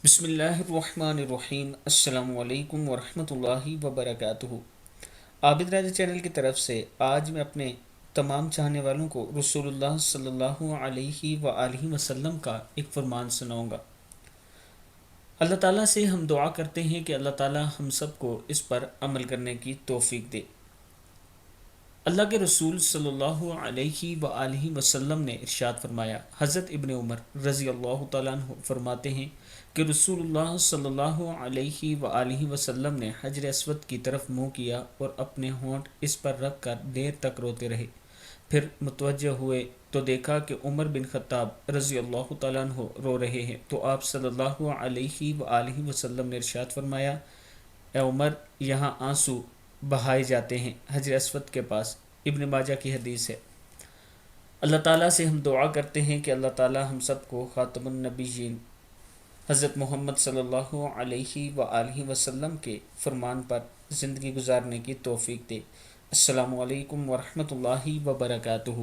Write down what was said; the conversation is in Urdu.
بسم اللہ الرحمن الرحیم۔ السلام علیکم ورحمۃ اللہ وبرکاتہ۔ آبدراجا چینل کی طرف سے آج میں اپنے تمام چاہنے والوں کو رسول اللہ صلی اللہ علیہ وآلہ وسلم کا ایک فرمان سناؤں گا۔ اللہ تعالیٰ سے ہم دعا کرتے ہیں کہ اللہ تعالیٰ ہم سب کو اس پر عمل کرنے کی توفیق دے۔ اللہ کے رسول صلی اللہ علیہ وآلہ وسلم نے ارشاد فرمایا، حضرت ابن عمر رضی اللہ تعالیٰ عنہ فرماتے ہیں کہ رسول اللہ صلی اللہ علیہ وآلہ وسلم نے حجر اسود کی طرف منہ کیا اور اپنے ہونٹ اس پر رکھ کر دیر تک روتے رہے۔ پھر متوجہ ہوئے تو دیکھا کہ عمر بن خطاب رضی اللہ تعالیٰ عنہ رو رہے ہیں، تو آپ صلی اللہ علیہ وآلہ وسلم نے ارشاد فرمایا، اے عمر، یہاں آنسو بہائے جاتے ہیں حجر اسود کے پاس۔ ابن ماجہ کی حدیث ہے۔ اللہ تعالیٰ سے ہم دعا کرتے ہیں کہ اللہ تعالیٰ ہم سب کو خاتم النبیین حضرت محمد صلی اللہ علیہ وآلہ وسلم کے فرمان پر زندگی گزارنے کی توفیق دے۔ السلام علیکم ورحمۃ اللہ وبرکاتہ۔